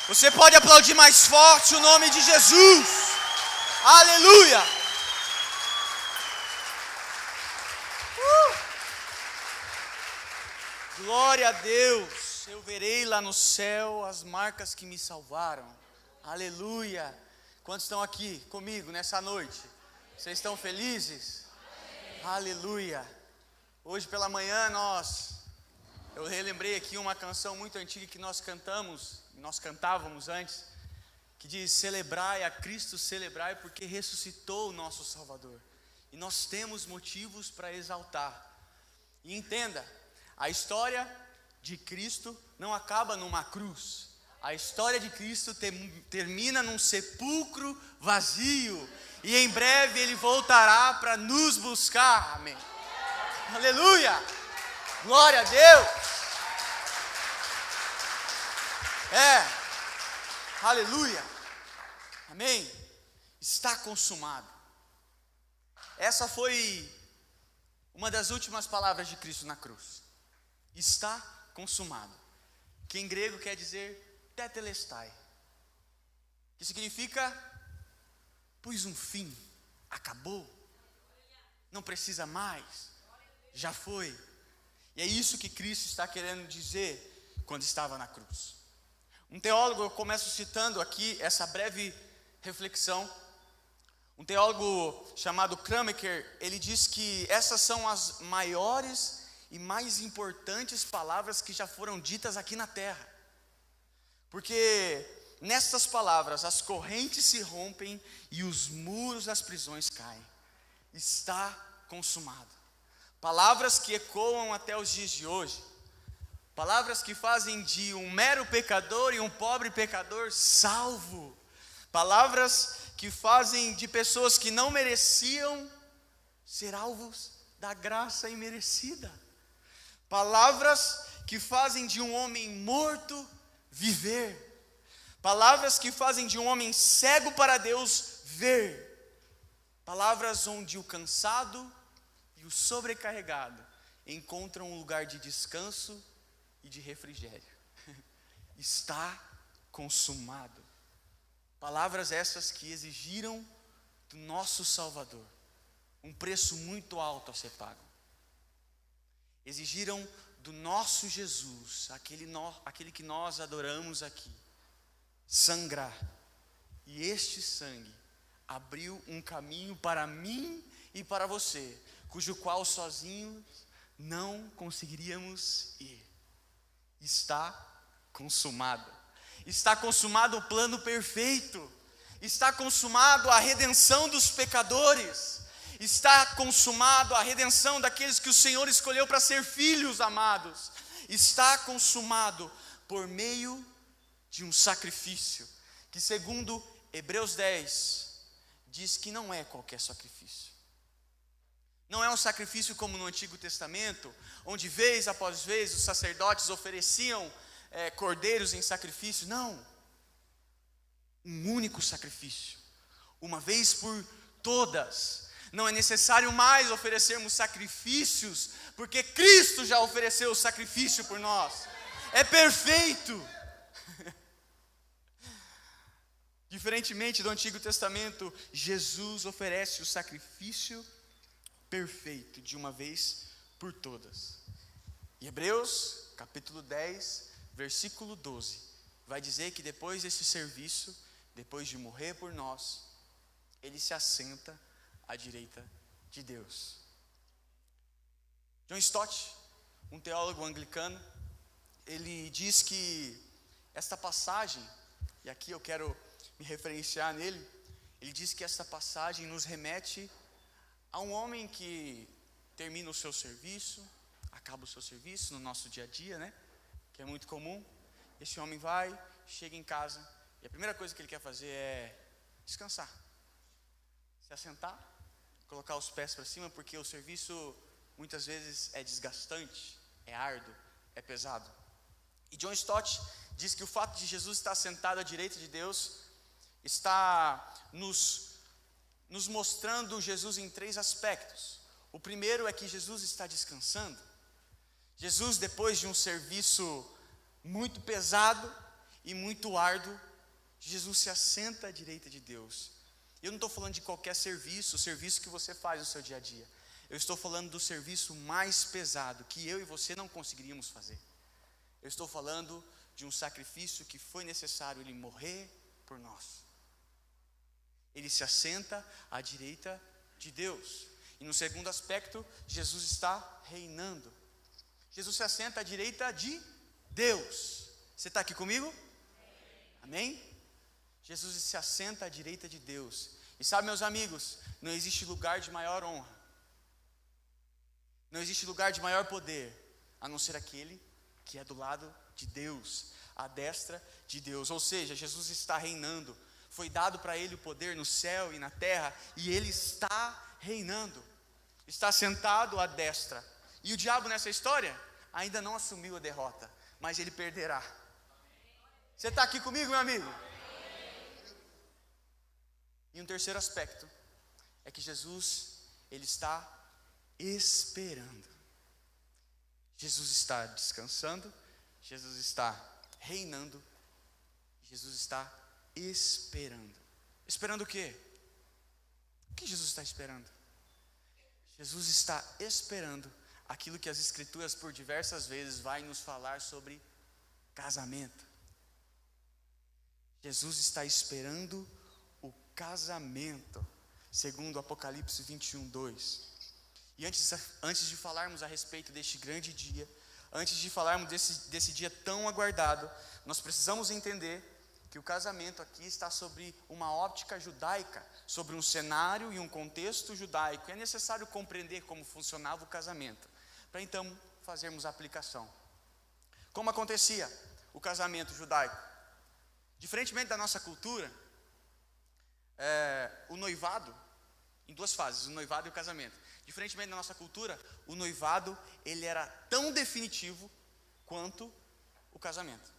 Você pode aplaudir mais forte o nome de Jesus. Aleluia. Glória a Deus. Eu verei lá no céu as marcas que me salvaram. Aleluia. Quantos estão aqui comigo nessa noite? Vocês estão felizes? Aleluia. Hoje pela manhã eu relembrei aqui uma canção muito antiga que nós cantávamos antes, que diz: celebrai a Cristo, celebrai, porque ressuscitou o nosso Salvador. E nós temos motivos para exaltar. E entenda, a história de Cristo não acaba numa cruz. A história de Cristo termina num sepulcro vazio. E em breve Ele voltará para nos buscar. Amém. Aleluia. Glória a Deus. Aleluia. Amém. Está consumado. Essa foi uma das últimas palavras de Cristo na cruz. Está consumado. Que em grego quer dizer tetelestai, que significa pus um fim, acabou, não precisa mais, já foi. E é isso que Cristo está querendo dizer quando estava na cruz. Um teólogo, eu começo citando aqui essa breve reflexão. Um teólogo chamado Krameker, ele diz que essas são as maiores e mais importantes palavras que já foram ditas aqui na terra. Porque nessas palavras as correntes se rompem e os muros das prisões caem. Está consumado. Palavras que ecoam até os dias de hoje. Palavras que fazem de um mero pecador e um pobre pecador salvo. Palavras que fazem de pessoas que não mereciam ser alvos da graça imerecida. Palavras que fazem de um homem morto viver. Palavras que fazem de um homem cego para Deus ver. Palavras onde o cansado e o sobrecarregado encontram um lugar de descanso e de refrigério. Está consumado. Palavras essas que exigiram do nosso Salvador um preço muito alto a ser pago. Exigiram do nosso Jesus, aquele que nós adoramos aqui, sangrar. E este sangue abriu um caminho para mim e para você, cujo qual sozinhos não conseguiríamos ir. Está consumado. Está consumado o plano perfeito. Está consumado a redenção dos pecadores. Está consumado a redenção daqueles que o Senhor escolheu para ser filhos amados. Está consumado por meio de um sacrifício, que segundo Hebreus 10, diz que não é qualquer sacrifício. Não é um sacrifício como no Antigo Testamento, onde vez após vez os sacerdotes ofereciam cordeiros em sacrifício. Não, um único sacrifício, uma vez por todas. Não é necessário mais oferecermos sacrifícios, porque Cristo já ofereceu o sacrifício por nós. É perfeito. Diferentemente do Antigo Testamento, Jesus oferece o sacrifício perfeito de uma vez por todas. E Hebreus capítulo 10, versículo 12, vai dizer que depois desse serviço, depois de morrer por nós, ele se assenta à direita de Deus. John Stott, um teólogo anglicano, ele diz que esta passagem, e aqui eu quero me referenciar nele, ele diz que esta passagem nos remete a um homem que termina o seu serviço, acaba o seu serviço no nosso dia a dia, né? Que é muito comum. Esse homem vai, chega em casa, e a primeira coisa que ele quer fazer é descansar, se assentar, colocar os pés para cima, porque o serviço muitas vezes é desgastante, é árduo, é pesado. E John Stott diz que o fato de Jesus estar sentado à direita de Deus está nos mostrando Jesus em três aspectos. O primeiro é que Jesus está descansando. Jesus, depois de um serviço muito pesado e muito árduo, Jesus se assenta à direita de Deus. Eu não estou falando de qualquer serviço, o serviço que você faz no seu dia a dia. Eu estou falando do serviço mais pesado, que eu e você não conseguiríamos fazer. Eu estou falando de um sacrifício que foi necessário ele morrer por nós. Ele se assenta à direita de Deus. E no segundo aspecto, Jesus está reinando. Jesus se assenta à direita de Deus. Você está aqui comigo? Amém? Jesus se assenta à direita de Deus. E sabe, meus amigos, não existe lugar de maior honra, não existe lugar de maior poder, a não ser aquele que é do lado de Deus, à destra de Deus. Ou seja, Jesus está reinando. Foi dado para ele o poder no céu e na terra, e ele está reinando. Está sentado à destra. E o diabo nessa história ainda não assumiu a derrota, mas ele perderá. Você está aqui comigo, meu amigo? E um terceiro aspecto é que Jesus, ele está esperando. Jesus está descansando, Jesus está reinando, Jesus está esperando. Esperando o quê? O que Jesus está esperando? Jesus está esperando aquilo que as Escrituras por diversas vezes vai nos falar sobre casamento. Jesus está esperando o casamento, segundo Apocalipse 21:2. E antes de falarmos a respeito deste grande dia, antes de falarmos desse dia tão aguardado, nós precisamos entender que o casamento aqui está sobre uma óptica judaica, sobre um cenário e um contexto judaico. É necessário compreender como funcionava o casamento, para então fazermos a aplicação. Como acontecia o casamento judaico? Diferentemente da nossa cultura, o noivado, em duas fases, o noivado e o casamento. Diferentemente da nossa cultura, o noivado, ele era tão definitivo quanto o casamento.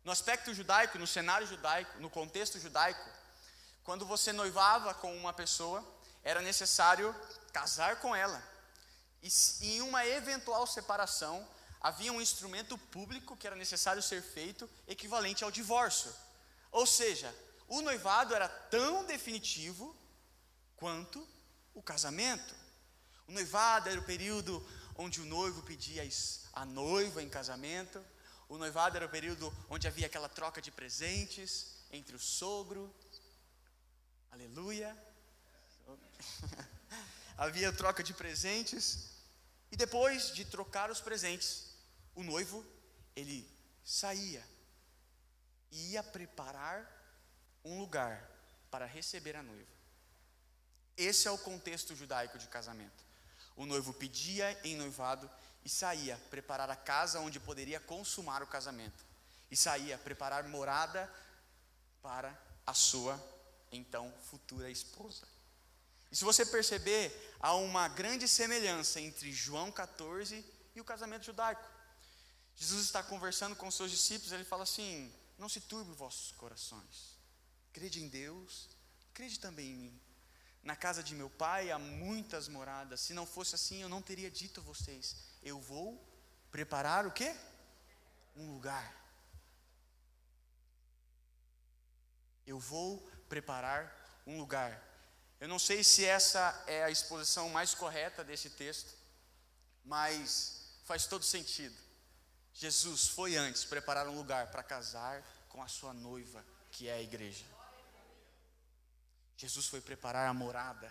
No aspecto judaico, no cenário judaico, no contexto judaico, quando você noivava com uma pessoa, era necessário casar com ela. E em uma eventual separação, havia um instrumento público que era necessário ser feito, equivalente ao divórcio. Ou seja, o noivado era tão definitivo quanto o casamento. O noivado era o período onde o noivo pedia a noiva em casamento. O noivado era o período onde havia aquela troca de presentes entre o sogro. Aleluia. Havia troca de presentes. E depois de trocar os presentes, o noivo, ele saía e ia preparar um lugar para receber a noiva. Esse é o contexto judaico de casamento. O noivo pedia em noivado e saía preparar a casa onde poderia consumar o casamento. E saía preparar morada para a sua, então, futura esposa. E se você perceber, há uma grande semelhança entre João 14 e o casamento judaico. Jesus está conversando com os seus discípulos, ele fala assim: não se turbe vossos corações. Crede em Deus, crede também em mim. Na casa de meu pai há muitas moradas. Se não fosse assim, eu não teria dito a vocês: eu vou preparar o quê? Um lugar. Eu vou preparar um lugar. Eu não sei se essa é a exposição mais correta desse texto, mas faz todo sentido. Jesus foi antes preparar um lugar para casar com a sua noiva, que é a igreja. Jesus foi preparar a morada.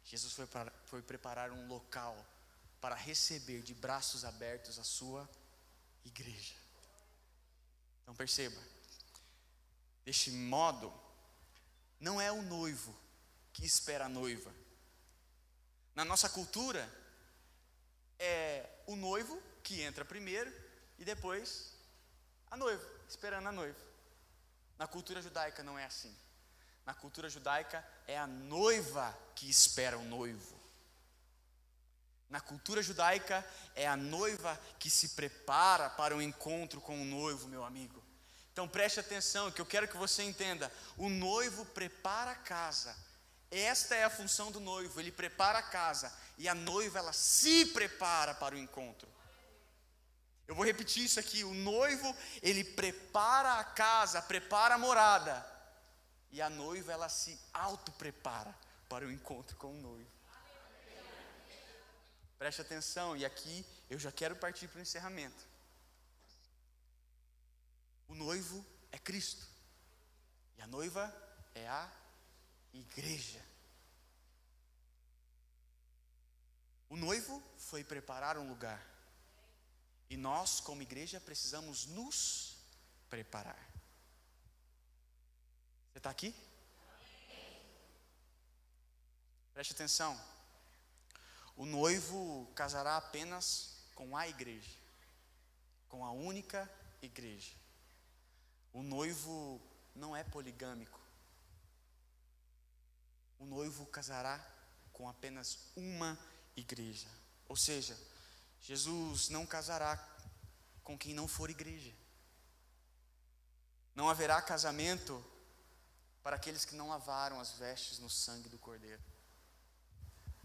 Jesus foi preparar um local para receber de braços abertos a sua igreja. Então perceba, deste modo, não é o noivo que espera a noiva. Na nossa cultura, é o noivo que entra primeiro e depois a noiva, esperando a noiva. Na cultura judaica não é assim. Na cultura judaica é a noiva que espera o noivo. Na cultura judaica é a noiva que se prepara para o encontro com o noivo, meu amigo. Então preste atenção, que eu quero que você entenda. O noivo prepara a casa. Esta é a função do noivo, ele prepara a casa. E a noiva, ela se prepara para o encontro. Eu vou repetir isso aqui: o noivo, ele prepara a casa, prepara a morada, e a noiva, ela se auto-prepara para o encontro com o noivo. Preste atenção, e aqui eu já quero partir para o encerramento. O noivo é Cristo, e a noiva é a igreja. O noivo foi preparar um lugar, e nós, como igreja, precisamos nos preparar. Você está aqui? Preste atenção. O noivo casará apenas com a igreja, com a única igreja. O noivo não é poligâmico. O noivo casará com apenas uma igreja. Ou seja, Jesus não casará com quem não for igreja. Não haverá casamento para aqueles que não lavaram as vestes no sangue do Cordeiro.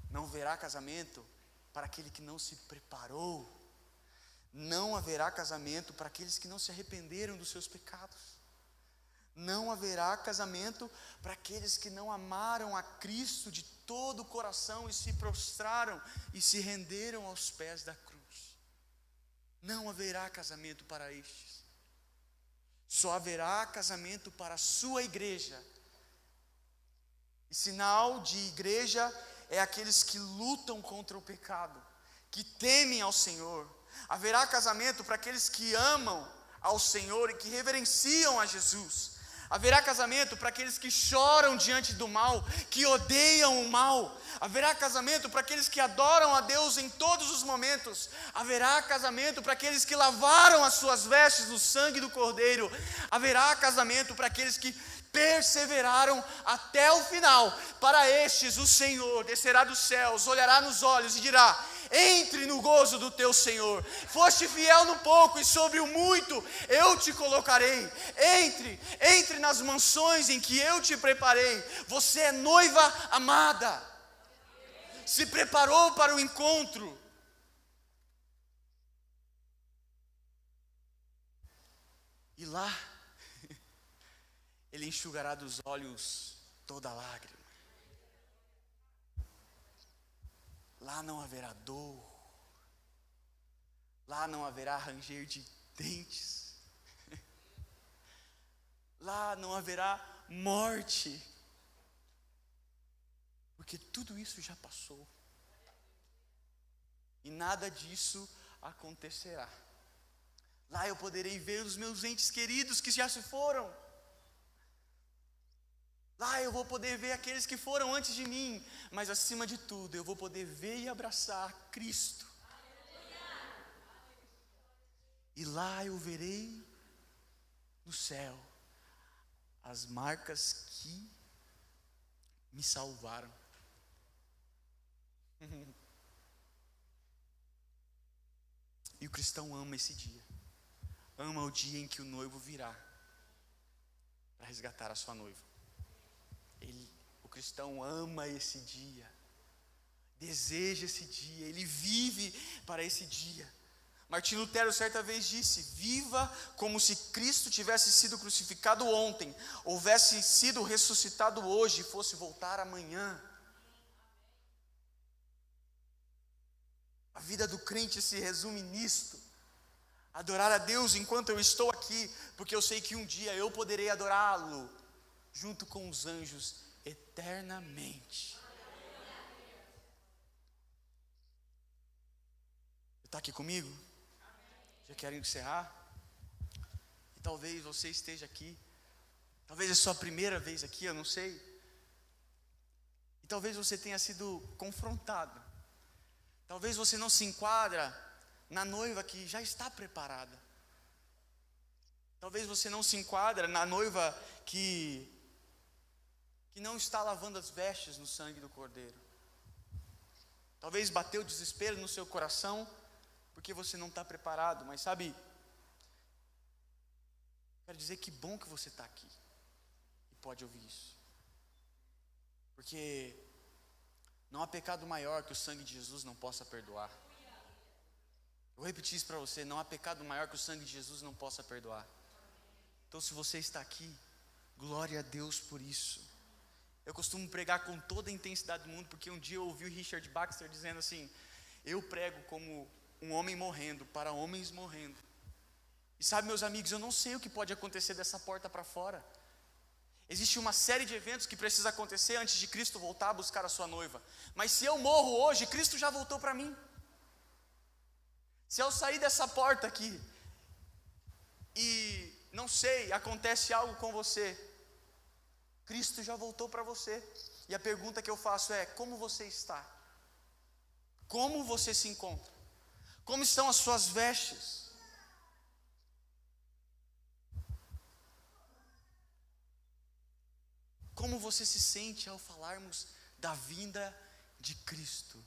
Não haverá casamento para aquele que não se preparou. Não haverá casamento para aqueles que não se arrependeram dos seus pecados. Não haverá casamento para aqueles que não amaram a Cristo de todo o coração e se prostraram e se renderam aos pés da cruz. Não haverá casamento para estes. Só haverá casamento para a sua igreja. E sinal de igreja é aqueles que lutam contra o pecado, que temem ao Senhor. Haverá casamento para aqueles que amam ao Senhor e que reverenciam a Jesus. Haverá casamento para aqueles que choram diante do mal, que odeiam o mal. Haverá casamento para aqueles que adoram a Deus em todos os momentos. Haverá casamento para aqueles que lavaram as suas vestes no sangue do Cordeiro. Haverá casamento para aqueles que perseveraram até o final. Para estes o Senhor descerá dos céus, olhará nos olhos e dirá: entre no gozo do teu Senhor. Foste fiel no pouco, e sobre o muito eu te colocarei. Entre nas mansões em que eu te preparei. Você é noiva amada. Se preparou para o encontro. E lá Ele enxugará dos olhos toda lágrima. Lá não haverá dor. Lá não haverá ranger de dentes. Lá não haverá morte. Porque tudo isso já passou. E nada disso acontecerá. Lá eu poderei ver os meus entes queridos que já se foram. Lá eu vou poder ver aqueles que foram antes de mim. Mas acima de tudo, eu vou poder ver e abraçar Cristo. E lá eu verei no céu as marcas que me salvaram. E o cristão ama esse dia. Ama o dia em que o noivo virá para resgatar a sua noiva. O cristão ama esse dia, deseja esse dia, ele vive para esse dia. Martim Lutero certa vez disse: viva como se Cristo tivesse sido crucificado ontem, houvesse sido ressuscitado hoje e fosse voltar amanhã. A vida do crente se resume nisto: adorar a Deus enquanto eu estou aqui, porque eu sei que um dia eu poderei adorá-lo junto com os anjos eternamente. Está aqui comigo? Já quero encerrar? E talvez você esteja aqui, talvez é sua primeira vez aqui, eu não sei. E talvez você tenha sido confrontado. Talvez você não se enquadra na noiva que já está preparada. Talvez você não se enquadra na noiva que não está lavando as vestes no sangue do Cordeiro. Talvez bateu desespero no seu coração, porque você não está preparado. Mas sabe, quero dizer que bom que você está aqui e pode ouvir isso. Porque não há pecado maior que o sangue de Jesus não possa perdoar. Eu vou repetir isso para você: não há pecado maior que o sangue de Jesus não possa perdoar. Então, se você está aqui, glória a Deus por isso. Eu costumo pregar com toda a intensidade do mundo, porque um dia eu ouvi o Richard Baxter dizendo assim: eu prego como um homem morrendo, para homens morrendo. E sabe, meus amigos, eu não sei o que pode acontecer dessa porta para fora. Existe uma série de eventos que precisa acontecer antes de Cristo voltar a buscar a sua noiva. Mas se eu morro hoje, Cristo já voltou para mim. Se eu sair dessa porta aqui e, não sei, acontece algo com você, Cristo já voltou para você. E a pergunta que eu faço é: como você está? Como você se encontra? Como estão as suas vestes? Como você se sente ao falarmos da vinda de Cristo?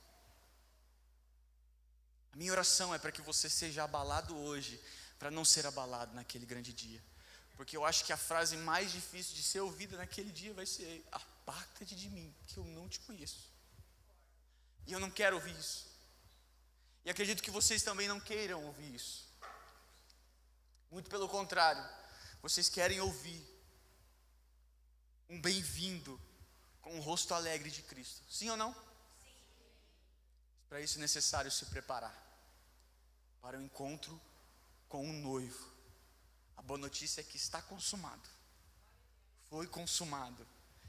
A minha oração é para que você seja abalado hoje, para não ser abalado naquele grande dia. Porque eu acho que a frase mais difícil de ser ouvida naquele dia vai ser: aparta-te de mim, que eu não te conheço. E eu não quero ouvir isso. E acredito que vocês também não queiram ouvir isso. Muito pelo contrário, vocês querem ouvir um bem-vindo com o rosto alegre de Cristo. Sim ou não? Sim. Para isso é necessário se preparar para o encontro com o noivo. A boa notícia é que está consumado. Foi consumado.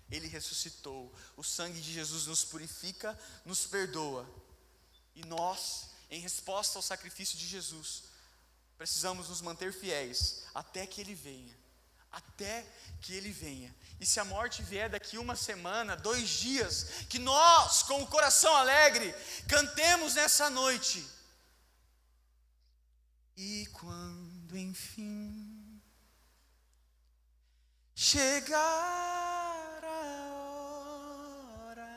Ele ressuscitou. O sangue de Jesus nos purifica, nos perdoa. E nós, em resposta ao sacrifício de Jesus, precisamos nos manter fiéis até que Ele venha. Até que Ele venha. E se a morte vier daqui 1 semana, 2 dias, que nós, com o coração alegre, cantemos nessa noite: e quando enfim chegar a hora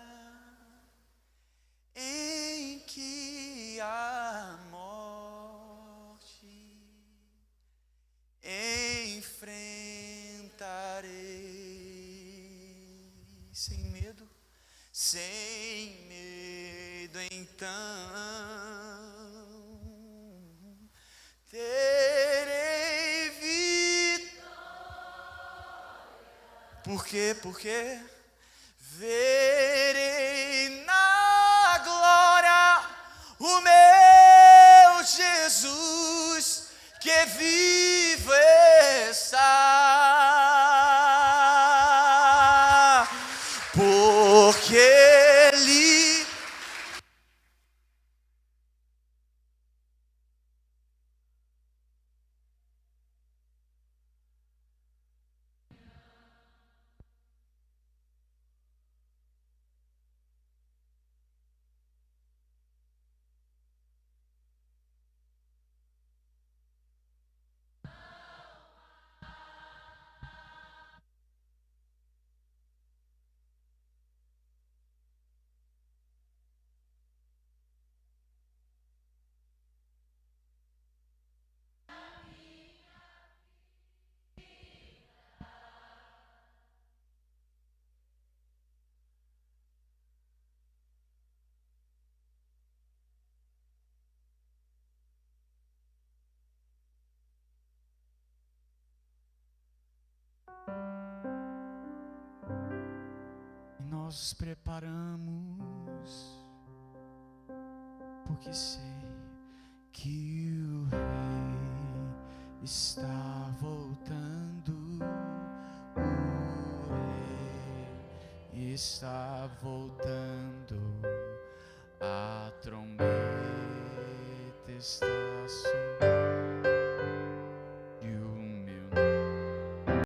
em que a morte enfrentarei sem medo, então terei vitória. Por quê? Porque verei na glória o meu Jesus, que vivo está, porque Ele nós nos preparamos, porque sei que o Rei está voltando, o Rei está voltando, a trombeta está